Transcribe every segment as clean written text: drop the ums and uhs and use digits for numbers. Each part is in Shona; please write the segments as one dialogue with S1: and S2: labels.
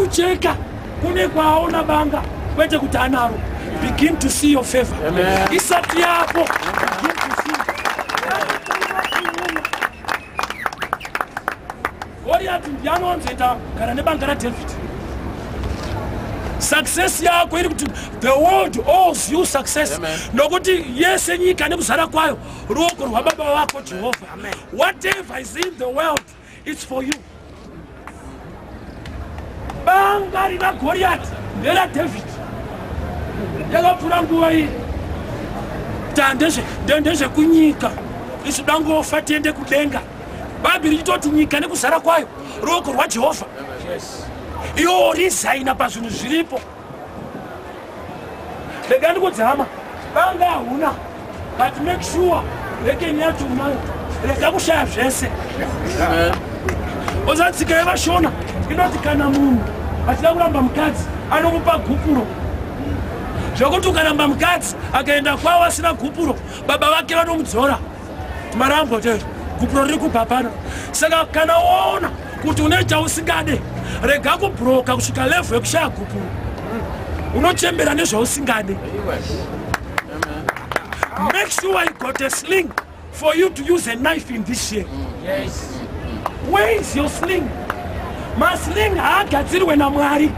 S1: kucheka kune kwaona banga kwete kuti anaro. Begin to see your favor. Isati yako. Begin to see. Goliath ndianonzeta kana nebanga ra David. Success yako iri kuti the world owes you success. Nokuti yese nyika nekuzara kwayo ruoko rwababa wako Jehovah. Whatever is in the world, it's for you. Banga rina Goliath ndera David. Yakapfura nguva iyi tandezve kunyika isu dangofa tiende kudenga. Bhabhiri chitoti nyika nekuzara kwayo ruoko rwaJehovha. Iwo rizaina pazvinhu zviripo. Rega ndikudzama banga huna, but make sure rekeni yacho unayo. Rega kushaya zvese. Ozatsika yevashona inoti kana munhu achida kuramba mukadzi anomupa gupuro. Zvokuti ukaramba mukadzi akaenda kwawo asina gupuro, baba vake vanomudzora. Marambo chete gupuro riri kupapana. Saka kana waona kuti une chausingade, rega kubroka kusvika level yekushaya gupuro. Unochembera nezvausingade. Make sure you got a sling for you to use a knife in this year. Where is your sling? Masling haagadzirwe naMwari.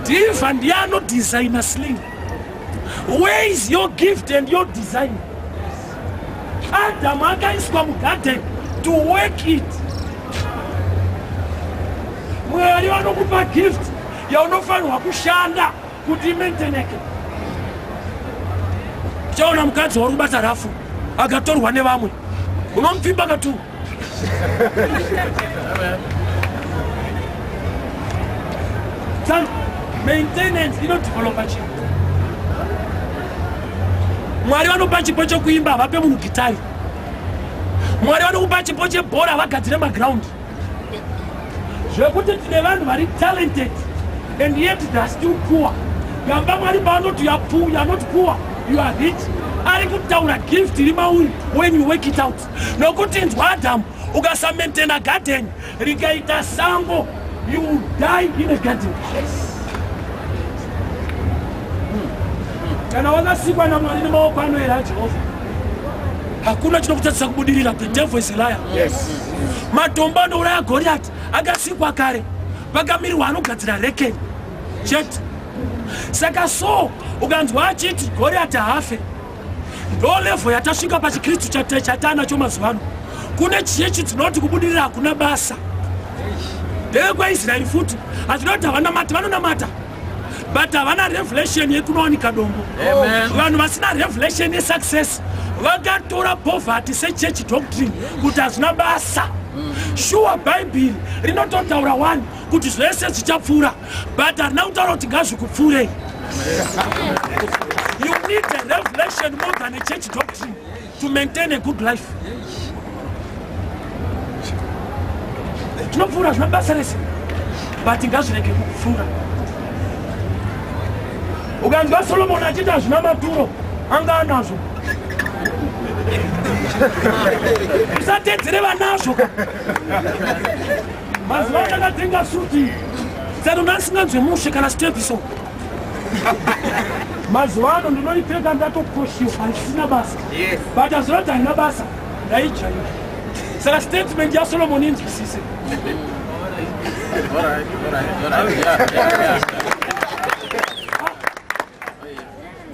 S1: Diva ndiano designer sling. Where is your gift and your design? Adam akaiswa mugarden to work it. Mwari vanokupa gift yaunofanirwa kushanda kuti imainteneke. Chaona mukadzi uri kubata rafu akatorwa nevamwe, unomupfimba katu. Maintenance inodevelopa chinhu. Mwari vanopa chipo chekuimba vape munhu gitari. Mwari vanokupa chipo chebhora vagadzire maground. Zvekuti tine vanhu vari talented and yet they are still poor. Gamba Mwari paanoti you are poor, you are not poor, you are rich. Ari kutaura gift iri mauri when you work it out. Nokuti nzwa Adam ukasamaintaina garden rikaita sango, you will die in a garden. Kana wakasikwa naMwari nemaoko anoera Jehovah, hakuna chinokutadzisa kubudirira. The devil is a liar. Matombo anouraya Goliath akasikwa kare, pakamirirwa anogadzira rekeni chete. Saka so ukanzwa achiti Goliath hafe, ndo level yatasvika pachikristu chatanacho mazuva ano. Kune chechi dzinoti kubudirira hakuna basa. ndekwaIsraeri futi hatinoti havanamata, vanonamata but havana revelation yekunowanika dombo. Vanhu vasina revelation yesuccess vakatora poverty sechechi doctrine kuti hazvina basa. Sure Bible rinototaura one kuti zvese zvichapfuura but harina kutaura kuti ngazvikupfuurei. You need a revelation more than a church doctrine to maintain a good life. Tinopfuura zvina basa rese but ngazvirege kukupfuura. Ukanzwa Solomon achiti hazvina maturo, anga anazvo. Usatedzere vanazvo. Mazuva ano ndakatenga suti saka ndasinganzwe mushe kana stepiso. Mazuva ano ndinoipfeka ndatokoshiwa handisina basa but azvinoti handina basa ndaijaira. Saka statement yaSolomon inzwisise.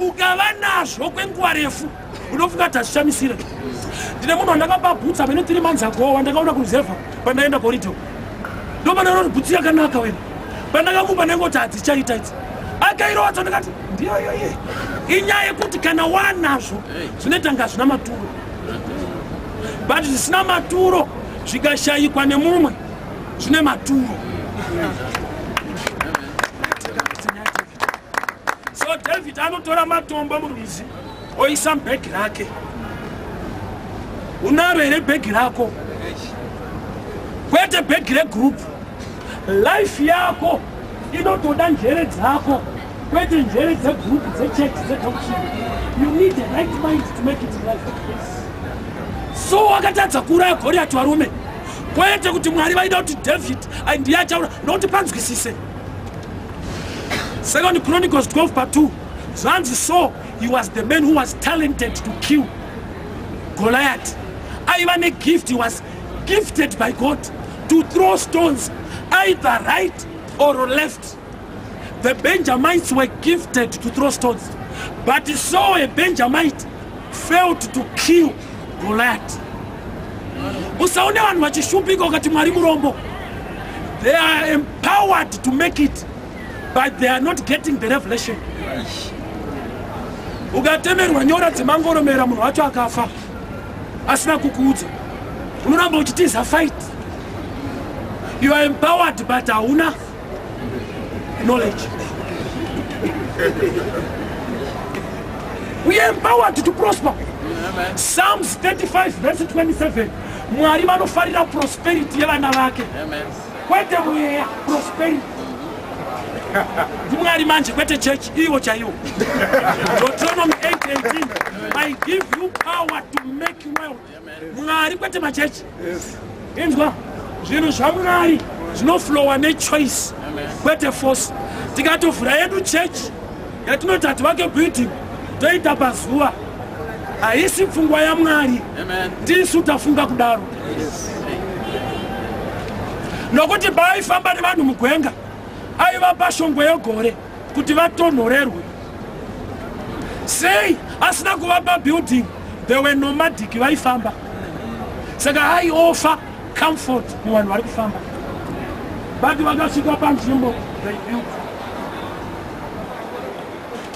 S1: Ukava nazvo kwenguva refu unofunga kuti hazvichamisire. Ndine munhu wandakapa bhutsi amene 3 months ago wandakaona kureserva pandaenda korido. Ndopandaona kuti bhutsi yakanaka wena. Pandakamupa ndangoti hadzichaita idzi. Akairodza ndakati ndiyo iyoye. Inyaya yekuti kana wanazvo zvinoita nga zvina maturo. But zvisina maturo zvikashayikwa nemumwe zvine maturo. So David anotora matombo murwizi oisa mubhegi rake. Unaro here bhegi rako? Kwete bhegi regroup. Life yako inotoda njere dzako, kwete njere dzegroup, dzechechi, dzedoctrine. You need a right mind to make it in life. So wakatadza kuuraya Goliath varume, kwete kuti Mwari vaida kuti David ndiye achaura, nokuti panzwisise. 2 Chronicles 12:2. Zanzi saw he was the man who was talented to kill Goliath. Even a gift, he was gifted by God to throw stones either right or left. The Benjamites were gifted to throw stones, but Saul, a Benjamite, failed to kill Goliath. Usaone vanhu vachishupika ukati Mwari murombo. They are empowered to make it, but they are not getting the revelation. Ukatemerwa nyora dzemangoromera munhu wacho akafa asina kukuudza, unoramba uchitiza fight. You are empowered but hauna knowledge. We are empowered to prosper. Psalms 35:27. Mwari vanofarira prosperity yevana vake. Kwete mweya prosperity. Mwari manje kwete church iwo chaiwo. Deuteronomy 8:18. I give you power to make wealth. Mwari kwete machechi. Inzwa zvinhu zvamwari zvinoflowa nechoice kwete force. Tikatovhura yedu church yatinoti hativake building toita pazuva, haisi pfungwa yaMwari, ndisu tafunga kudaro. Nokuti paaifamba nevanhu mugwenga aivapa shongwe yegore kuti vatonhorerwe. Sei asina kuvapa building, they were nomadic, vaifamba. Saka aiofa comfort muvanhu vari kufamba. But vakasvika panzvimbo they built.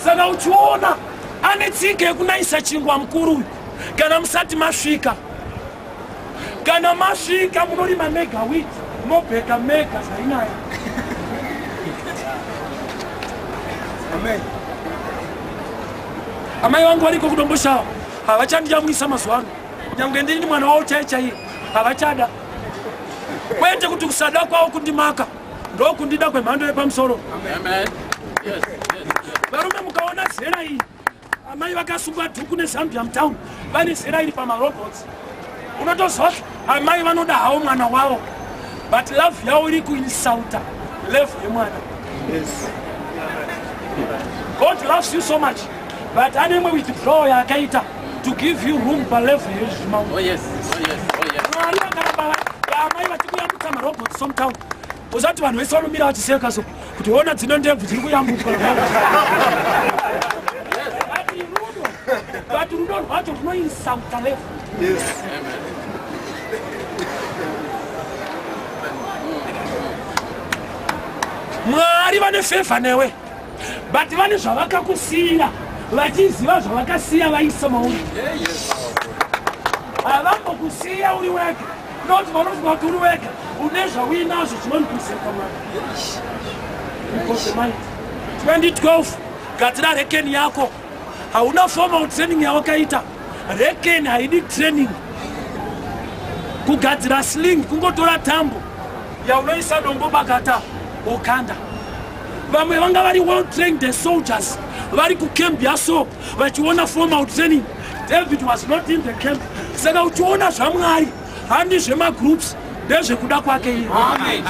S1: Saka uchiona ane tsika yekunaisa chingwa mukuru, kana musati masvika. Kana masvika munorima mega wheat, mobheka mega zvainayo. Amen. Amai vangu variko kudomboshawa, havachandiyamwisa mazuva ano. Nyange ndiri mwana wavo chaiye, havachada. Kwete kuti kusada kwavo kundimaka, ndokundida kwemhando yepamusoro. Amen. Yes. Varume mukaona zera iyi, amai vakasunga dhuku neZambia mutown, vane zera iri pamarobots. Unotozwa amai vanoda havo mwana wavo, but love yavo iri kuinsauta level yemwana. Yes. God loves you so much, but anemwe withdraw yakaita to give you room pa level yezvimau. Oh yes. Mwari vakaramba amai vachikuyambutsa marobots sometown. Uzati vanhu vese vanomira vachiseka so kuti ona dzino ndebvu dziri kuyambuka. But rudo rwacho runoinsauta level. Yes. Mwari vane favor newe, but vane zvavakakusiyira vachiziva zvavakasiya vaisa mauri. Havambokusiya uri wega, noti vanozwa kuti uri wega une zvauinazvo chinonikuseka Mwari. 2012 gadzira rekeni yako. Hauna formal training yawakaita. Rekeni haidi training. Kugadzira sling, kungotora tambo yaunoisa dombo bakata okanda. Vamwe vanga vari well trained soldiers, vari kucamp yaso vachiona formal training. David was not in the camp. Saka uchiona zvaMwari handi zvemagroups ndezvekuda kwake iye. Amen.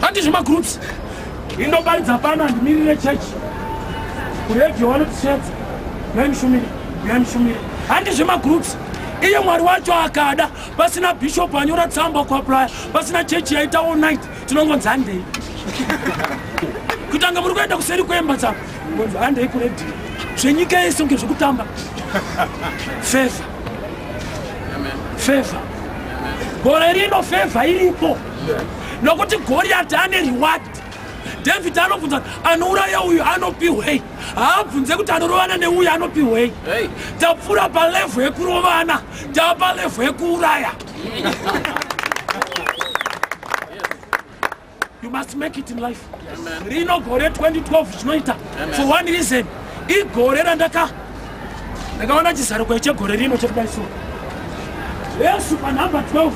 S1: Handi zvemagroups indobaridza pano handimirire church kuredio vanotishedza yaimishumire. Handi zvemagroups iye Mwari wacho akada pasina bishop anyora tsamba kuaplya, pasina church yaita all night, tinongonzi handei. Kutanga muri kuenda kuseri kwemba tsamba ngonzi handei kuredio. Zvenyika yese nge zvekutamba. Favor. Favor. Gore rino favor iripo. Nokuti Goliath ane reward. David anobvunza anouraya uyu anopiwei, haabvunze kuti anorovana neuyu anopiwei. Tapfuura palevel yekurovana, tapa level yekuuraya. You must make it in life. Rino gore 2012 zvinoita for one reason. Igore ndakaona chizaruko chegore rino chekudaiso. Yesu panumber 12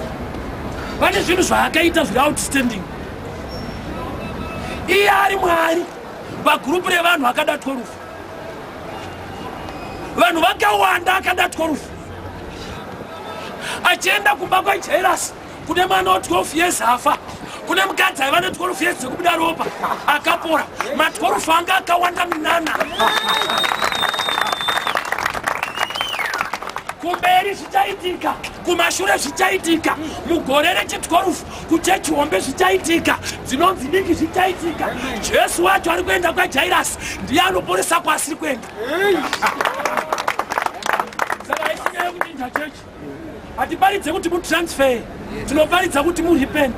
S1: pane zvinhu zvaakaita zviri outstanding. Iye ari Mwari pagrupu revanhu akadatwa rufu. Vanhu vakawanda akadatwa rufu. Achienda kumba kwaJairus kune mwana wa 12 years afa, kune mukadzi aiva ne12 years dzekubuda ropa akapora, ma12 anga akawanda minana. Kumberi zvichaitika, kumashure zvichaitika, mugore rechi12 kuchechi hombe zvichaitika, dzinonzi diki zvichaitika. Jesu wacho ari kuenda kwaJairasi, ndiye anoporesa kwasiri kuenda. Saka isinyaya kuchinja chechi, hatiparidze kuti mutransfer, tinoparidza kuti murepent.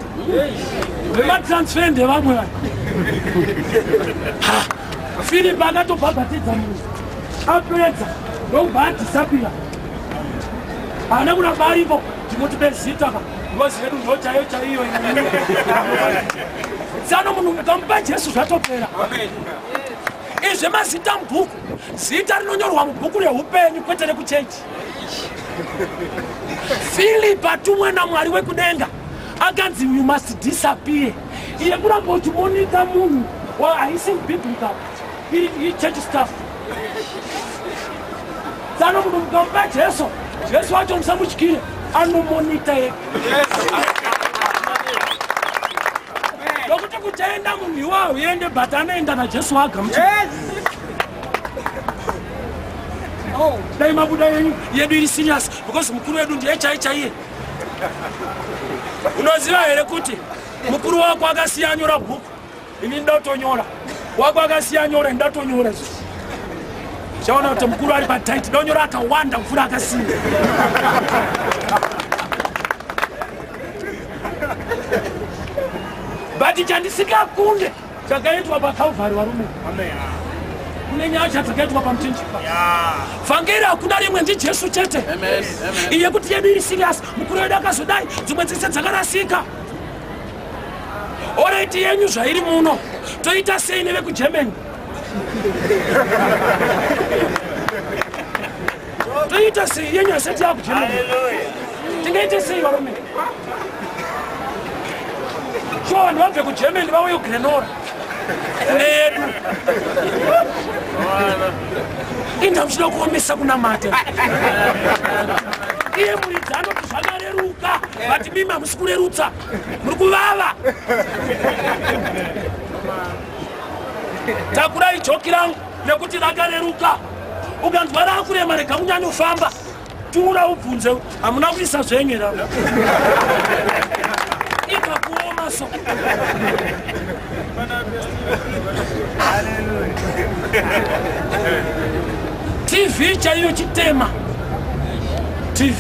S1: Vematransfer ndevamwe vanhu. Filipi akatobhabhatidza munhu, apedza ndobva adhisapira. Ana kuna baripo timotibe zita ka ngozi yedu ndo chaiyo tsano munhu mukampa Jesu zvatopera. Izve mazita mubhuku, zita rinonyorwa mubhuku reupenyu kwete rekuchechi. Filipi atumwa naMwari wekudenga akanzi you must disappear. Iye kuramba uchimonika munhu haisi biblical, iri church stuff. Tsano munhu mukampa Jesu, Jesu wacho musamutyire, anomonita yeke. Lokuti kuchaenda munhu iwawo uende but anoenda naJesu wagamuchira. Dai mabuda yedu iri serious because mukuru wedu ndiye chaiye. Unoziva here kuti mukuru wako akasiya anyora bhuku, ini ndatonyora. Wako akasiya anyora, ndatonyora. Chaona kuti mukuru ari patight, ndonyora akawanda kufura akasiya. But chandisikakunde chakaitwa paKalvari varume. Kune nyaya dzakaitwa pamchinjikwa. Vhangeri hakuna rimwe ndiJesu chete. Iye kuti yedu iri serious, mukuru wedu akazodai, dzimwe dzese dzakarasika. Oraiti yenyu zvairi muno, toita sei nevekuGermany? Toita sei yenyu asati yakuGermany? Tingaite sei varume? Sho vanhu vabve kuGermany vauye kuGrenora. Edu. Inda mchida kuomesa kunamata. Iye mulidzano kuti zvakareruka, vati mimi hamusi kurerutsa, muri kuvava. Takurai joki rangu nekuti rakareruka. Ukanzwa rakurema rega kunyanya kufamba, tura ubvunze, hamuna kuisa zvenyu rangu. Ikakuoma so. TV chaiyo chitema. TV.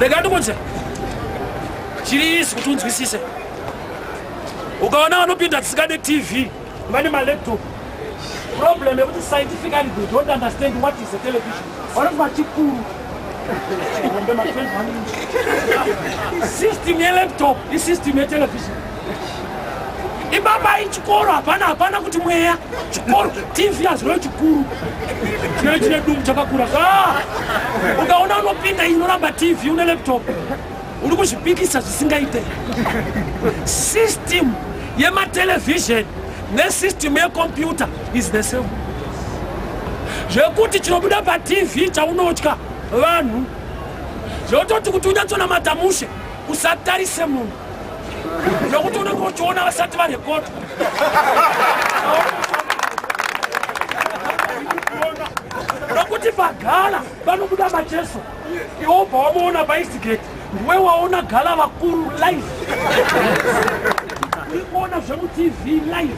S1: Rega ndikuudze. Chirisi kuti unzwisise. Ukaona vanopinda tisikade TV, vane malaptop. Problem yekuti scientifically they don't understand what is a television. Vanoti chikuru. System ya laptop, system ya television. Ibaba ichikoro hapana kuti mweya. Chikoro TV yaziro chikuru. Chine dumu chakakura. Ukaona unopinda inoramba TV une laptop, uri kuzvipikisa zvisingaite. System yema television ne system ya computer is the same. Zvekuti chinobuda pa TV chaunotya vanhu, zvototi kuti unyatsona matamushe usatarise munhu, zvekuti unenge uchiona vasati varekodwa. Nokuti pagala panobuda majesu, iwe ubva wamuona paInstigate, ndiwe waona gala vakuru live. Uri kuona zvemutv live.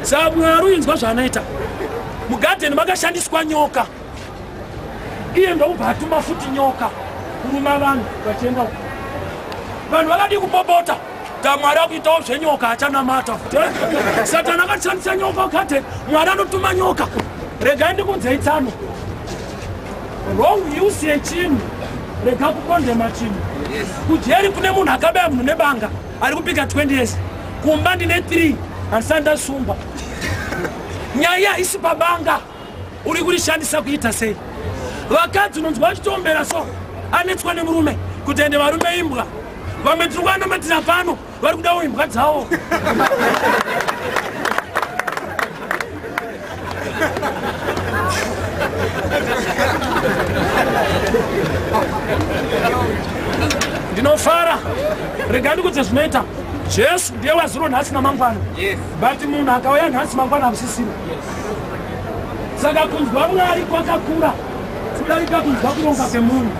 S1: Saka Mwari inzwa zvaanoita. Mugadheni makashandiswa nyoka. Iye ndobva atuma futi nyoka kuruma vanhu vachienda uko. Vanhu vakadi kupopota. Mwari akuitawo zvenyoka achanamata. Satani akashandisa nyoka ukati Mwari anotuma nyoka. Regai ndikuudzei tsano. Wrong use yechinhu rega kukondema chinhu. Kujeri kune munhu akabaya munhu nebanga ari kupika 20 years. Kumba ndine 3 handisati ndasungwa. Nyaya isi pabanga uri kurishandisa kuita sei? Vakadzi unonzwa vachitombera so anetswa nemurume kuti ende varume imbwa. Vamwe tiri kuanamatira pano vari kudawo imbwa dzavo. Ndinofara regani kuti zvinoita Jesu ndiye wazuro nhasi namangwana but munhu akauya nhasi mangwana akusisina saka kunzwa Mwari kwakakura kudarika kunzwa kuronga kwemunhu.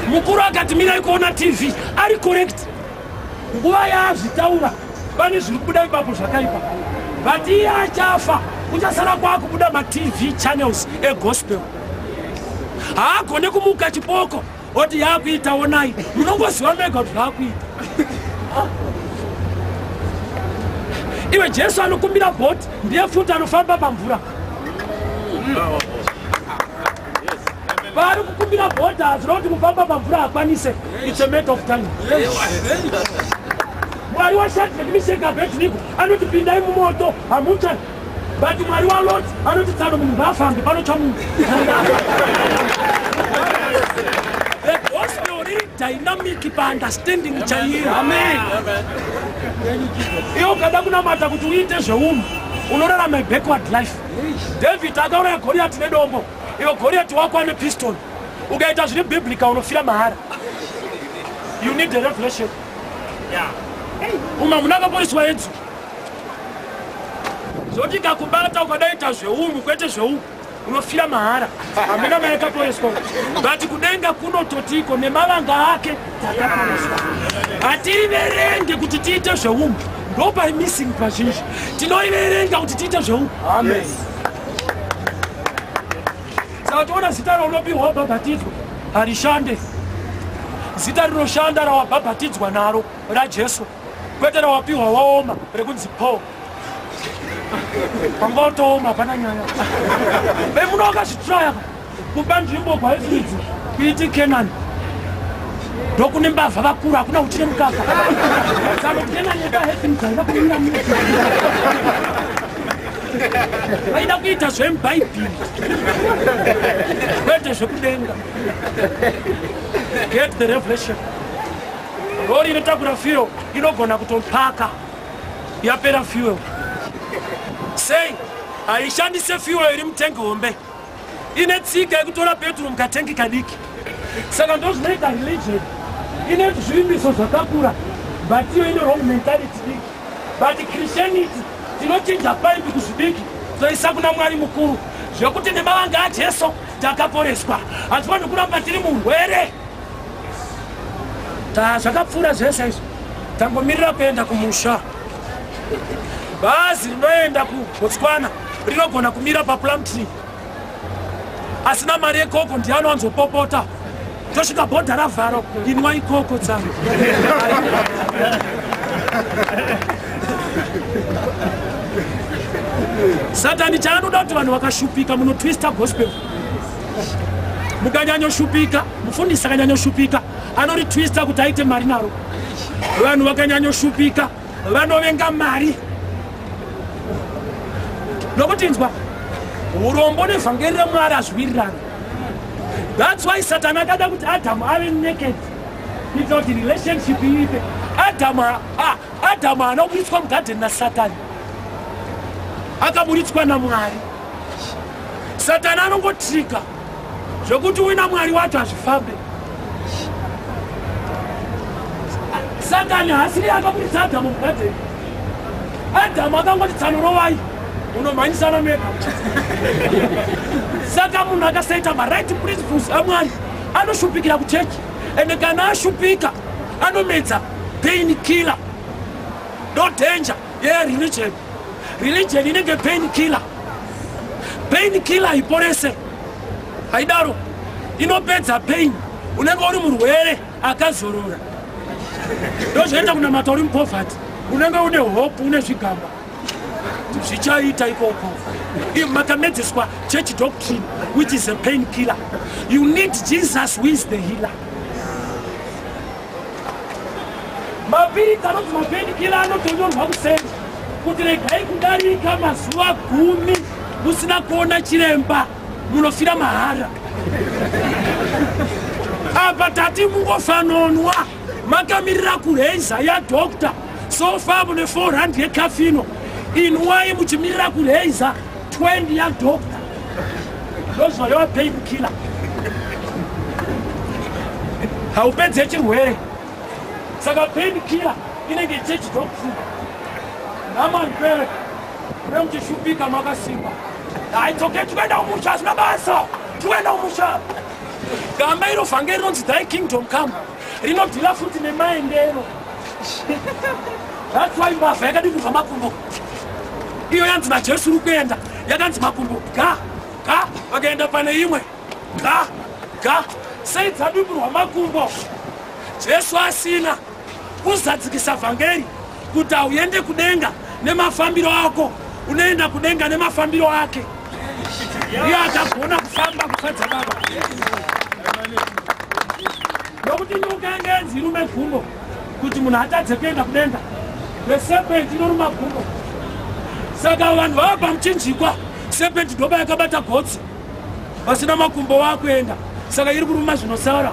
S1: Mukuru akati mirai kuona TV ari correct nguva yaazvitaura pane zviri kubuda ipapo zvakaipa but iye achafa kuchasara kwakubuda maTV channels egospel. Haagone kumuka chipoko oti yaakuita onai munongoziva mega kuti zvaakuita. Iwe Jesu anokumbira bhoti ndiye futi anofamba pamvura. Vari kukumbira bhoti hazvira kuti kufamba pamvura akwanise. It's a matter of time. Mwari waShadrach, Meshach naAbednego anoti pindai mumoto hamuchani. But Mwari waLoti anoti tsano munhu ngaafambe panotsva munhu. The gospel riri dynamic paunderstanding chaiyo. Amen. Iyo ukada kunamata kuti uite zveunhu unorarama backward life. David akauraya Goliath nedombo. Iyo Goliath wako ane pistol. Ukaita zviri biblical unofira mahara. You need a revelation. Yeah. Uma munakaporeswa yetu. Zoti kakubata ukadaita zveunhu kwete zveunhu unofira mahara. Amena mayakaporeswa. But kudenga kunototiko nemavanga ake takaporeswa. Hatiiverenge kuti tiite zveunhu. Ndopa missing pazhinji. Tinoiverenga kuti tiite zveunhu. Amen. Saka toona zita raunopiwa wabhabhatidzwa harishande. Zita rinoshanda rawabhabhatidzwa naro raJesu. Kwete rawapiwa waoma rekunzi Paul. Pangotooma pana nyaya. Bemuno wakazvitraya kupa nzvimbo kwaEfridzi kuiti Kenani. Ndokune mbavha vakuru hakuna uchine mukaka. Saka Kenani yakaHefini dzanga kumira muno. Vaida kuita zvemubhaibheri kwete zvekudenga. Get the revelation. Rori inotakura fuel inogona kutopaka yapera fuel. Sei haishandise fuel iri mutengi hombe. Ine tsika yekutora petro mukatengi kadiki. Saka ndozvinoita religion. Ine zvivimbiso zvakakura but iyo ine wrong mentality diki. But Christianity tinochinja paipi kuzvidiki toisa kuna Mwari mukuru zvekuti nemavanga aJesu takaporeswa. Hatifani kuramba tiri murwere. Zvakapfuura zvese izvi tangomirira kuenda kumusha. Bhazi rinoenda kuBotswana rinogona kumira paPlumtree. Asina mari yekoko ndiye anowanzopopota. Tosvika bhodha ravharo inwa ikoko tsangu. Satani chaanoda kuti vanhu vakashupika munotwista gospel. Mukanyanyoshupika, mufundisi akanyanyoshupika anoritwista kuti aite mari naro. Vanhu vakanyanyoshupika vanovenga mari. Nokuti nzwa urombo nevhangeri raMwari hazviwirirana. That's why Satani akada kuti Adamu ave naked. Kuitira kuti relationship iite. Adamu anoburitswa mugadheni naSatani. Akaburitswa naMwari. Satani anongotrika zvokuti uina Mwari wacho hazvifambe. Satani hasiri akaburitsa Adamu mugadheni. Adamu akangoti tsanorovai unomhanyisana mega. Saka munhu akasaita maright principles aMwari anoshupikira kuchechi. Ende kana ashupika anomedza pain killer. No danger yereligion. Religion inenge pain killer. Pain killer iporese. Haidaro inopedza pain. Unenge uri murwere akazorora. Ndozvoenda kunamata uri mupoverty. Unenge une hope une zvigamba. Zvichaita ikoko. Makamedzeswa church doctrine which is a pain killer. You need Jesus who is the healer. Mapiri kanoti mapain killer anotonyorwa kuseri kuti regai kudarika mazuva 10 musina kuona chiremba munofira mahara. Apa tati mungofanonwa makamirira kureiza yadhokta sofa mune 400 yekafino inwai muchimirira kureiza 20 yadhokta. Ndozvareva pain killer. haupedze chirwere saka painkiller inenge chechidokufuma namanipere nemuchishupika makasimba haitoke tikuenda umusha asina basa tikuenda umusha gamba inovhanga rinonzi thy kingdom come rinodhila futi nemaendero that's why mbavha yakadikubva makumbo iyo yanzi najesu uri kuenda yakanzi makumbo ga vakaenda pane imwe ga sei dzadubirwa makumbo jesu asina kuzadzikisa vhangeri kuti hauende kudenga nemafambiro ako unoenda kudenga nemafambiro ake iye akagona kufamba kufadza baba nokuti nyuka yange yanzi irume gumbo kuti munhu atadze kuenda kudenga resepenti inoruma gumbo saka vanhu vava pamuchinjikwa sepenti ndoba yakabata gotsi pasina makumbo wakuenda saka iri kuruma zvinosara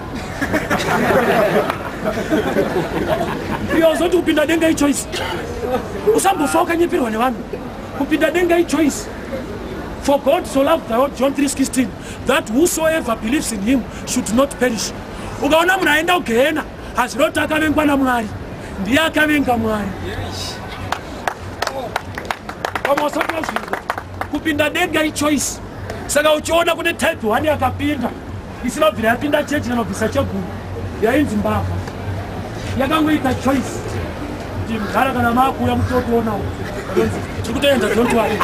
S1: iyo uzoti kupinda denga ichoisi usambofa ukanyepirwa nevanhu kupinda denga ichoisi. For God so loved the world, John 3:16, that whosoever believes in him should not perish. Ukaona munhu aenda kugehena hazvinoti akavengwa naMwari, ndiye akavenga Mwari. Pamusoro zvinhu kupinda denga ichoisi. Saka uchiona kune type 1 yakapinda isina kubvira yapinda chechi inobvisa cheguru yainzi mbavha yakangoita choice kuti mugara kana makuuya mutotoonawo tiri kutoenza don't worry.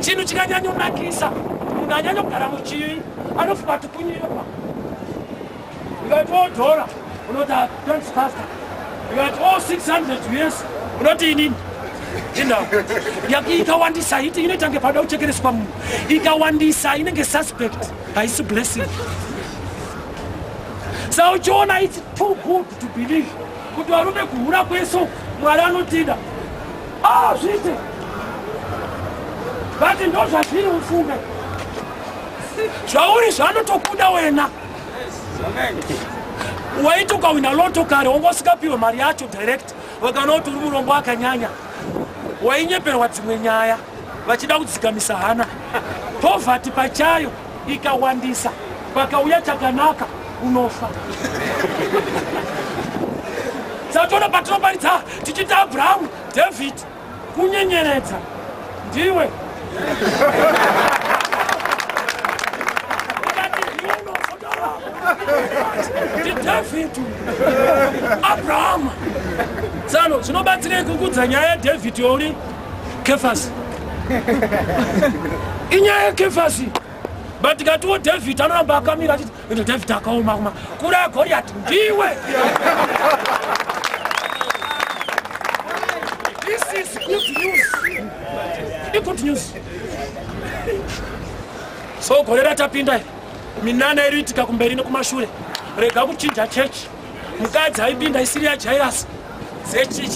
S1: Chinhu chikanyanyonakisa munhu anyanya kugara muchivi anofunga kuti kunyepa ikati odhora unoti don't faster ikati 600 years unoti inini indau ikawandisa iti inoita nge pada kuchekereswa munhu ikawandisa inenge suspect haisi blessing. Saka uchiona it's too good to believe kuti varume kuhura kweso Mwari anotida zviite but ndo zvazviri ufunge zvauri zvanotokuda wena waiti ukawina loto kare wangosikapiwe mari yacho direct vakanoti uri murombo akanyanya wainyeperwa dzimwe nyaya vachida kudzikamisa hana povhati pachayo ikawandisa pakauya chakanaka unofa. Saka toda patinoparidza tichiti Abrahamu David kunyenyeredza ndiwe David Abraham sano zvinobatsirei kukudza nyaya yaDavid youri Kefasi inyaya yaKefasi but tikatiwo David anoramba akamira achiti ende David akaoma kura yaGoriati ndiwe. This is good news. Good news. So gore ratapinda minana iriitika kumberi nekumashure rega kuchinja chechi mukadzi aipinda isiri yaJairasi zechicha